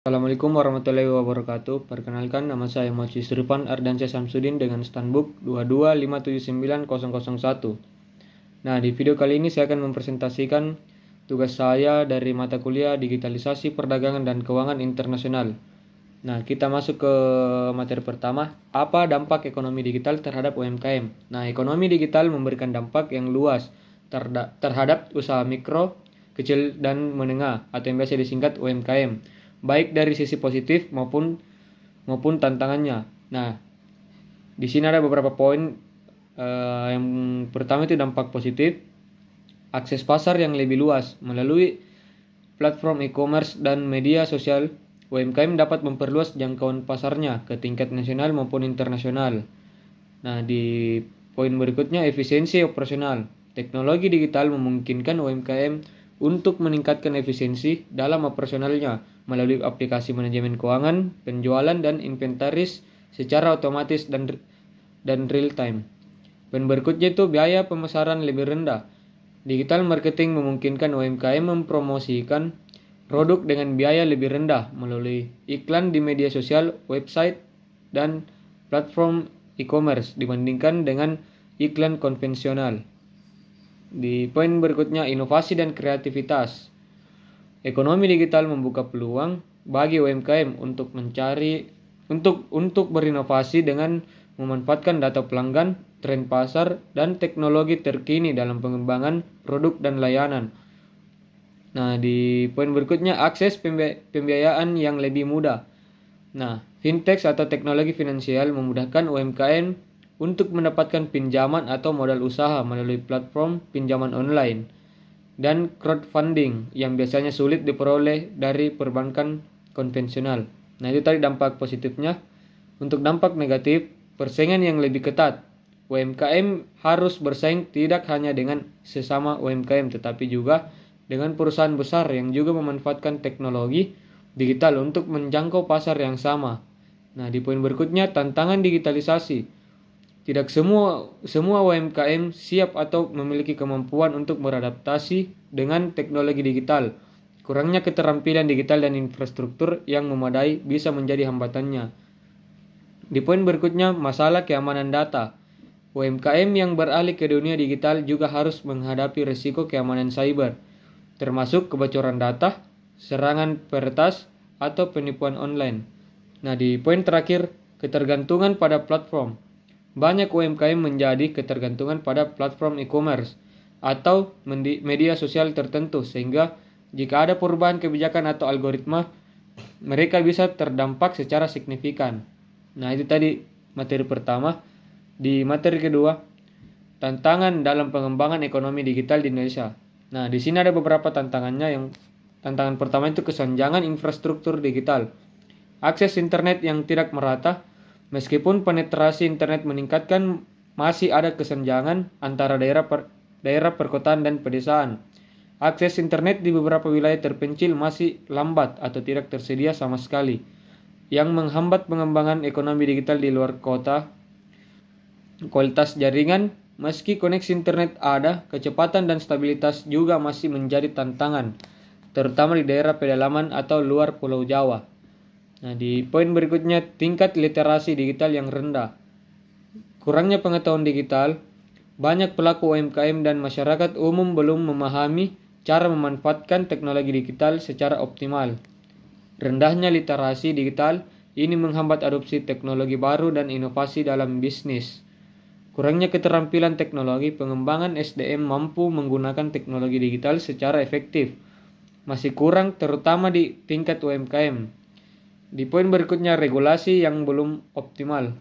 Assalamualaikum warahmatullahi wabarakatuh. Perkenalkan, nama saya Mochi Sripan Ardansyah Samsudin dengan standbook 225790001. Nah, di video kali ini saya akan mempresentasikan tugas saya dari mata kuliah Digitalisasi Perdagangan dan Keuangan Internasional. Nah, kita masuk ke materi pertama. Apa dampak ekonomi digital terhadap UMKM? Nah, ekonomi digital memberikan dampak yang luas terhadap usaha mikro, kecil, dan menengah atau yang biasa disingkat UMKM, baik dari sisi positif maupun tantangannya. Nah, di sini ada beberapa poin. Yang pertama itu dampak positif, akses pasar yang lebih luas melalui platform e-commerce dan media sosial. UMKM dapat memperluas jangkauan pasarnya ke tingkat nasional maupun internasional. Nah, di poin berikutnya, efisiensi operasional. Teknologi digital memungkinkan UMKM untuk meningkatkan efisiensi dalam operasionalnya melalui aplikasi manajemen keuangan, penjualan, dan inventaris secara otomatis dan real time. Poin berikutnya itu biaya pemasaran lebih rendah. Digital marketing memungkinkan UMKM mempromosikan produk dengan biaya lebih rendah melalui iklan di media sosial, website, dan platform e-commerce dibandingkan dengan iklan konvensional. Di poin berikutnya, inovasi dan kreativitas. Ekonomi digital membuka peluang bagi UMKM untuk berinovasi dengan memanfaatkan data pelanggan, tren pasar, dan teknologi terkini dalam pengembangan produk dan layanan. Nah, di poin berikutnya, akses pembiayaan yang lebih mudah. Nah, fintech atau teknologi finansial memudahkan UMKM untuk mendapatkan pinjaman atau modal usaha melalui platform pinjaman online dan crowdfunding yang biasanya sulit diperoleh dari perbankan konvensional. Nah, itu tadi dampak positifnya. Untuk dampak negatif, persaingan yang lebih ketat. UMKM harus bersaing tidak hanya dengan sesama UMKM tetapi juga dengan perusahaan besar yang juga memanfaatkan teknologi digital untuk menjangkau pasar yang sama. Nah, di poin berikutnya, tantangan digitalisasi. Tidak semua UMKM siap atau memiliki kemampuan untuk beradaptasi dengan teknologi digital. Kurangnya keterampilan digital dan infrastruktur yang memadai bisa menjadi hambatannya. Di poin berikutnya, masalah keamanan data. UMKM yang beralih ke dunia digital juga harus menghadapi risiko keamanan cyber, termasuk kebocoran data, serangan peretas, atau penipuan online. Nah, di poin terakhir, ketergantungan pada platform. Banyak UMKM menjadi ketergantungan pada platform e-commerce atau media sosial tertentu, sehingga jika ada perubahan kebijakan atau algoritma, mereka bisa terdampak secara signifikan. Nah, itu tadi materi pertama. Di materi kedua, tantangan dalam pengembangan ekonomi digital di Indonesia. Nah, di sini ada beberapa tantangannya. Tantangan pertama itu kesenjangan infrastruktur digital. Akses internet yang tidak merata. Meskipun penetrasi internet meningkatkan, masih ada kesenjangan antara daerah perkotaan dan pedesaan. Akses internet di beberapa wilayah terpencil masih lambat atau tidak tersedia sama sekali, yang menghambat pengembangan ekonomi digital di luar kota. Kualitas jaringan, meski koneksi internet ada, kecepatan dan stabilitas juga masih menjadi tantangan, terutama di daerah pedalaman atau luar Pulau Jawa. Nah, di poin berikutnya, tingkat literasi digital yang rendah. Kurangnya pengetahuan digital, banyak pelaku UMKM dan masyarakat umum belum memahami cara memanfaatkan teknologi digital secara optimal. Rendahnya literasi digital ini menghambat adopsi teknologi baru dan inovasi dalam bisnis. Kurangnya keterampilan teknologi, pengembangan SDM mampu menggunakan teknologi digital secara efektif masih kurang, terutama di tingkat UMKM. Di poin berikutnya, regulasi yang belum optimal.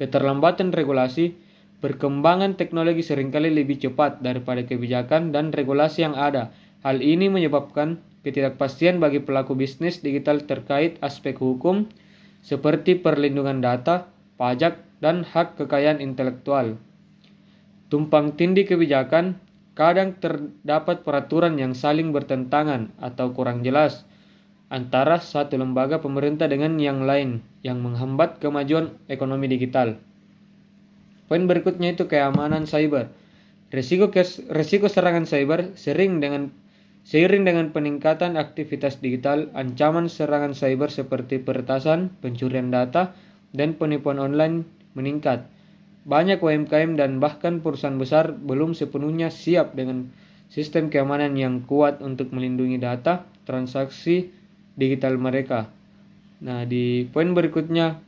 Keterlambatan regulasi, perkembangan teknologi seringkali lebih cepat daripada kebijakan dan regulasi yang ada. Hal ini menyebabkan ketidakpastian bagi pelaku bisnis digital terkait aspek hukum seperti perlindungan data, pajak, dan hak kekayaan intelektual. Tumpang tindih kebijakan, kadang terdapat peraturan yang saling bertentangan atau kurang jelas antara satu lembaga pemerintah dengan yang lain, yang menghambat kemajuan ekonomi digital. Poin berikutnya itu keamanan cyber. Risiko serangan cyber Seiring dengan peningkatan aktivitas digital, ancaman serangan cyber seperti peretasan, pencurian data, dan penipuan online meningkat. Banyak UMKM dan bahkan perusahaan besar belum sepenuhnya siap dengan sistem keamanan yang kuat untuk melindungi data transaksi digital mereka. Nah, di poin berikutnya,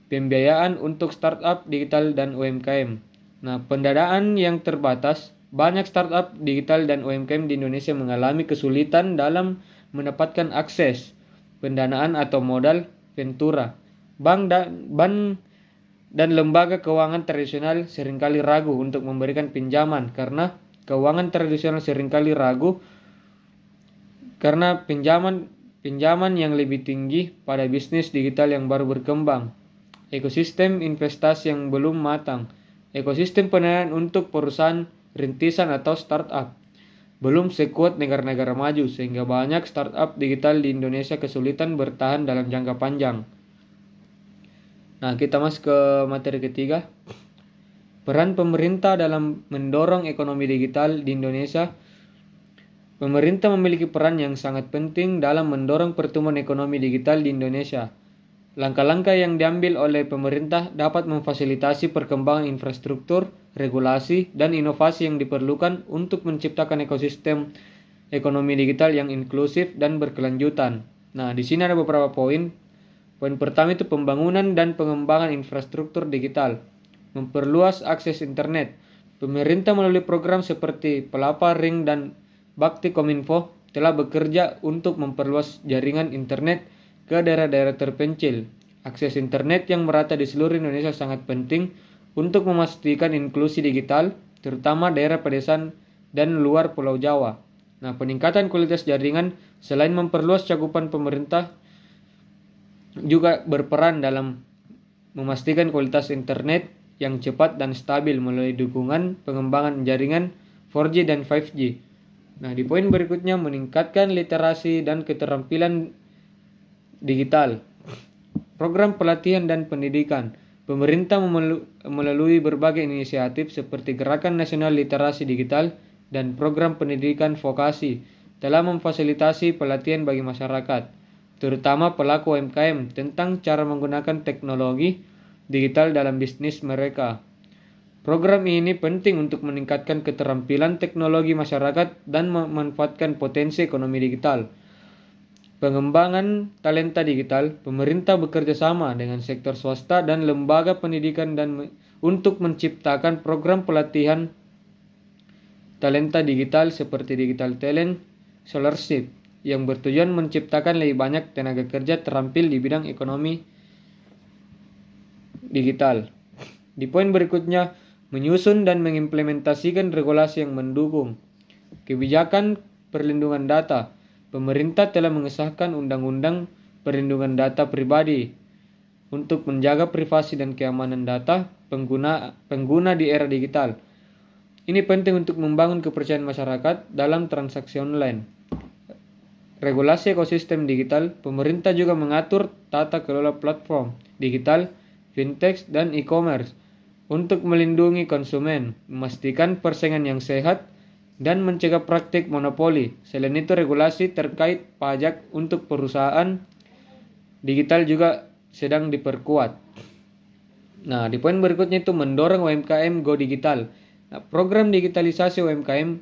pembiayaan untuk startup digital dan UMKM. Nah, pendanaan yang terbatas. Banyak startup digital dan UMKM di Indonesia mengalami kesulitan dalam mendapatkan akses pendanaan atau modal ventura. Bank dan lembaga keuangan tradisional seringkali ragu untuk memberikan pinjaman karena pinjaman yang lebih tinggi pada bisnis digital yang baru berkembang. Ekosistem investasi yang belum matang. Ekosistem pendanaan untuk perusahaan rintisan atau startup belum sekuat negara-negara maju, sehingga banyak startup digital di Indonesia kesulitan bertahan dalam jangka panjang. Nah, kita masuk ke materi ketiga. Peran pemerintah dalam mendorong ekonomi digital di Indonesia. Pemerintah memiliki peran yang sangat penting dalam mendorong pertumbuhan ekonomi digital di Indonesia. Langkah-langkah yang diambil oleh pemerintah dapat memfasilitasi perkembangan infrastruktur, regulasi, dan inovasi yang diperlukan untuk menciptakan ekosistem ekonomi digital yang inklusif dan berkelanjutan. Nah, di sini ada beberapa poin. Poin pertama itu pembangunan dan pengembangan infrastruktur digital. Memperluas akses internet. Pemerintah melalui program seperti Pelapa Ring dan Bakti Kominfo telah bekerja untuk memperluas jaringan internet ke daerah-daerah terpencil. Akses internet yang merata di seluruh Indonesia sangat penting untuk memastikan inklusi digital, terutama daerah pedesaan dan luar Pulau Jawa. Nah, peningkatan kualitas jaringan selain memperluas cakupan pemerintah juga berperan dalam memastikan kualitas internet yang cepat dan stabil melalui dukungan pengembangan jaringan 4G dan 5G. Nah, di poin berikutnya, meningkatkan literasi dan keterampilan digital. Program pelatihan dan pendidikan. Pemerintah melalui berbagai inisiatif seperti Gerakan Nasional Literasi Digital dan program pendidikan vokasi telah memfasilitasi pelatihan bagi masyarakat, terutama pelaku UMKM, tentang cara menggunakan teknologi digital dalam bisnis mereka. Program ini penting untuk meningkatkan keterampilan teknologi masyarakat dan memanfaatkan potensi ekonomi digital. Pengembangan talenta digital. Pemerintah bekerja sama dengan sektor swasta dan lembaga pendidikan untuk menciptakan program pelatihan talenta digital seperti Digital Talent Scholarship yang bertujuan menciptakan lebih banyak tenaga kerja terampil di bidang ekonomi digital. Di poin berikutnya, menyusun dan mengimplementasikan regulasi yang mendukung kebijakan perlindungan data. Pemerintah telah mengesahkan Undang-Undang Perlindungan Data Pribadi untuk menjaga privasi dan keamanan data pengguna di era digital. Ini penting untuk membangun kepercayaan masyarakat dalam transaksi online. Regulasi ekosistem digital. Pemerintah juga mengatur tata kelola platform digital, fintech, dan e-commerce untuk melindungi konsumen, memastikan persaingan yang sehat, dan mencegah praktik monopoli. Selain itu, regulasi terkait pajak untuk perusahaan digital juga sedang diperkuat. Nah, di poin berikutnya itu mendorong UMKM Go Digital. Nah, program digitalisasi UMKM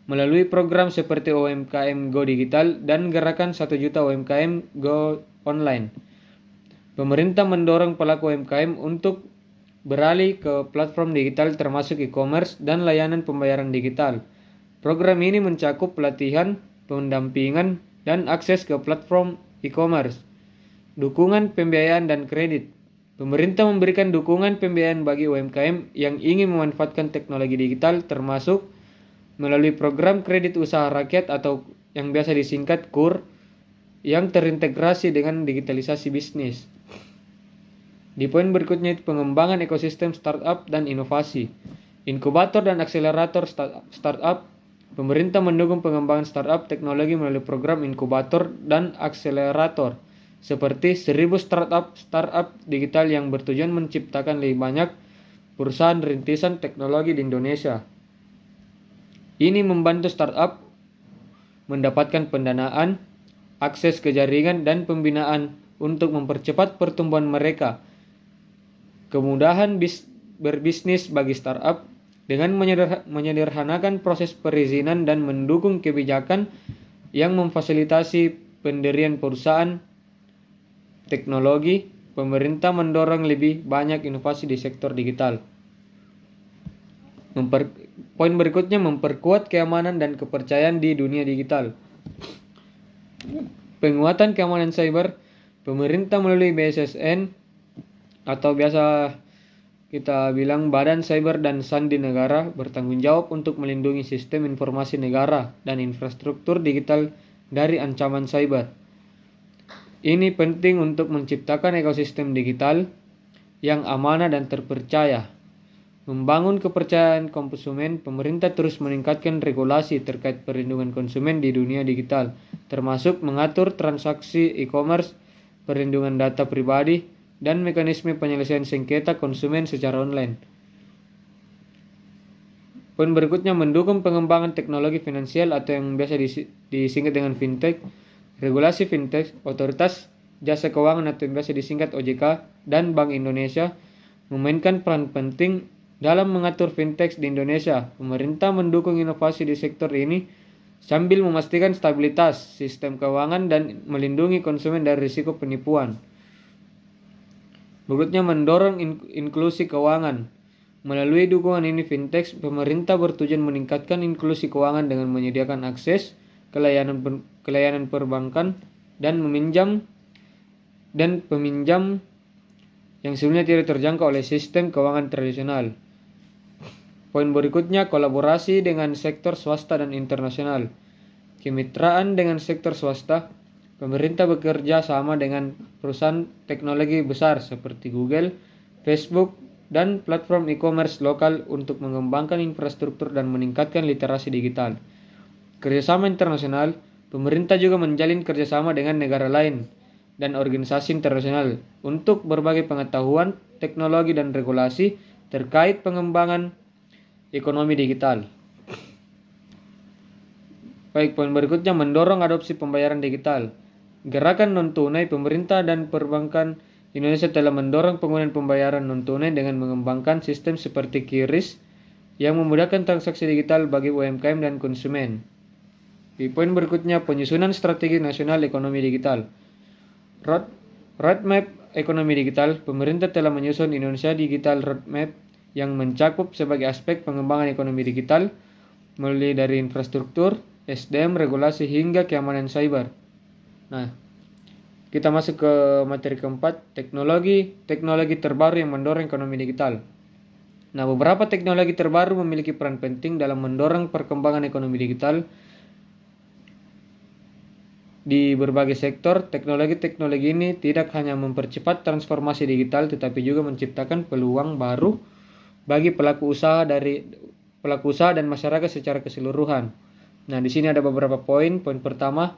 melalui program seperti UMKM Go Digital dan gerakan 1 juta UMKM Go Online. Pemerintah mendorong pelaku UMKM untuk beralih ke platform digital termasuk e-commerce dan layanan pembayaran digital. Program ini mencakup pelatihan, pendampingan, dan akses ke platform e-commerce. Dukungan pembiayaan dan kredit. Pemerintah memberikan dukungan pembiayaan bagi UMKM yang ingin memanfaatkan teknologi digital termasuk melalui program kredit usaha rakyat atau yang biasa disingkat KUR yang terintegrasi dengan digitalisasi bisnis. Di poin berikutnya itu pengembangan ekosistem startup dan inovasi. Inkubator dan akselerator startup. Pemerintah mendukung pengembangan startup teknologi melalui program inkubator dan akselerator seperti 1000 startup digital yang bertujuan menciptakan lebih banyak perusahaan rintisan teknologi di Indonesia. Ini membantu startup mendapatkan pendanaan, akses ke jaringan, dan pembinaan untuk mempercepat pertumbuhan mereka. Kemudahan berbisnis bagi startup dengan menyederhanakan proses perizinan dan mendukung kebijakan yang memfasilitasi pendirian perusahaan teknologi. Pemerintah mendorong lebih banyak inovasi di sektor digital. Poin berikutnya, memperkuat keamanan dan kepercayaan di dunia digital. Penguatan keamanan cyber. Pemerintah melalui BSSN atau biasa kita bilang Badan Cyber dan Sandi Negara bertanggung jawab untuk melindungi sistem informasi negara dan infrastruktur digital dari ancaman cyber. Ini penting untuk menciptakan ekosistem digital yang amanah dan terpercaya. Membangun kepercayaan konsumen, pemerintah terus meningkatkan regulasi terkait perlindungan konsumen di dunia digital, termasuk mengatur transaksi e-commerce, perlindungan data pribadi, dan mekanisme penyelesaian sengketa konsumen secara online. Poin berikutnya, mendukung pengembangan teknologi finansial atau yang biasa disingkat dengan fintech. Regulasi fintech, Otoritas Jasa Keuangan atau yang biasa disingkat OJK, dan Bank Indonesia memainkan peran penting dalam mengatur fintech di Indonesia. Pemerintah mendukung inovasi di sektor ini sambil memastikan stabilitas sistem keuangan dan melindungi konsumen dari risiko penipuan. Berikutnya, mendorong inklusi keuangan. Melalui dukungan ini fintech, pemerintah bertujuan meningkatkan inklusi keuangan dengan menyediakan akses ke layanan perbankan dan peminjam yang sebelumnya tidak terjangkau oleh sistem keuangan tradisional. Poin berikutnya, kolaborasi dengan sektor swasta dan internasional. Kemitraan dengan sektor swasta. Pemerintah bekerja sama dengan perusahaan teknologi besar seperti Google, Facebook, dan platform e-commerce lokal untuk mengembangkan infrastruktur dan meningkatkan literasi digital. Kerjasama internasional. Pemerintah juga menjalin kerjasama dengan negara lain dan organisasi internasional untuk berbagi pengetahuan, teknologi, dan regulasi terkait pengembangan ekonomi digital. Baik, poin berikutnya, mendorong adopsi pembayaran digital. Gerakan non-tunai. Pemerintah dan perbankan Indonesia telah mendorong penggunaan pembayaran non-tunai dengan mengembangkan sistem seperti QRIS yang memudahkan transaksi digital bagi UMKM dan konsumen. Di poin berikutnya, penyusunan strategi nasional ekonomi digital. Roadmap ekonomi digital. Pemerintah telah menyusun Indonesia Digital Roadmap yang mencakup sebagai aspek pengembangan ekonomi digital, mulai dari infrastruktur, SDM, regulasi, hingga keamanan cyber. Nah, kita masuk ke materi keempat, teknologi terbaru yang mendorong ekonomi digital. Nah, beberapa teknologi terbaru memiliki peran penting dalam mendorong perkembangan ekonomi digital di berbagai sektor. Teknologi ini tidak hanya mempercepat transformasi digital, tetapi juga menciptakan peluang baru bagi pelaku usaha dan masyarakat secara keseluruhan. Nah, di sini ada beberapa poin. Poin pertama,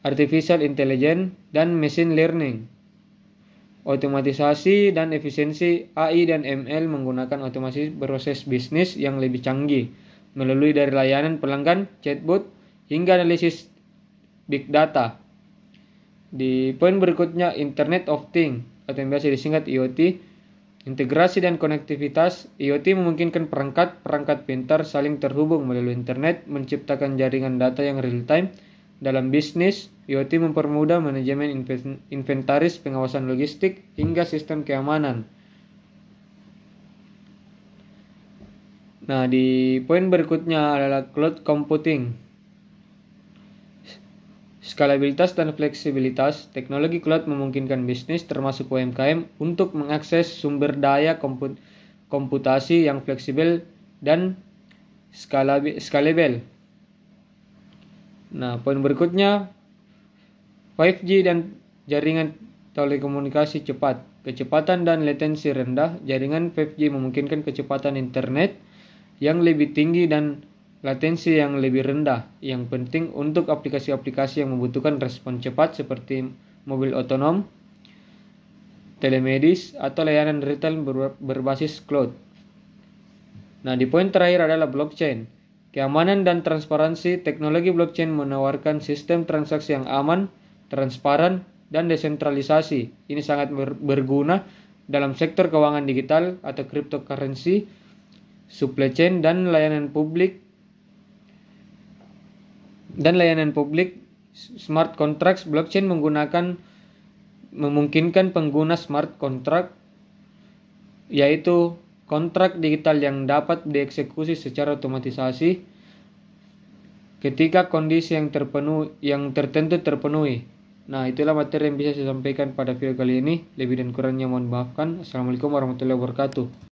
artificial intelligence dan machine learning. Otomatisasi dan efisiensi AI dan ML menggunakan otomasi proses bisnis yang lebih canggih melalui dari layanan pelanggan, chatbot, hingga analisis big data. Di poin berikutnya, Internet of Things atau yang biasa disingkat IoT. Integrasi dan konektivitas. IoT memungkinkan perangkat pintar saling terhubung melalui internet, menciptakan jaringan data yang real time. Dalam bisnis, IoT mempermudah manajemen inventaris, pengawasan logistik, hingga sistem keamanan. Nah, di poin berikutnya adalah cloud computing. Skalabilitas dan fleksibilitas. Teknologi cloud memungkinkan bisnis termasuk UMKM untuk mengakses sumber daya komputasi yang fleksibel dan scalable. Nah, poin berikutnya 5G dan jaringan telekomunikasi cepat. Kecepatan dan latensi rendah. Jaringan 5G memungkinkan kecepatan internet yang lebih tinggi dan latensi yang lebih rendah, yang penting untuk aplikasi-aplikasi yang membutuhkan respon cepat seperti mobil otonom, telemedis, atau layanan retail berbasis cloud. Nah, di poin terakhir adalah blockchain. Keamanan dan transparansi, teknologi blockchain menawarkan sistem transaksi yang aman, transparan, dan desentralisasi. Ini sangat berguna dalam sektor keuangan digital atau cryptocurrency, supply chain, dan layanan publik. Smart contracts blockchain memungkinkan pengguna smart contract, yaitu kontrak digital yang dapat dieksekusi secara otomatisasi ketika kondisi yang tertentu terpenuhi. Nah, itulah materi yang bisa saya sampaikan pada video kali ini. Lebih dan kurangnya mohon maafkan. Assalamualaikum warahmatullahi wabarakatuh.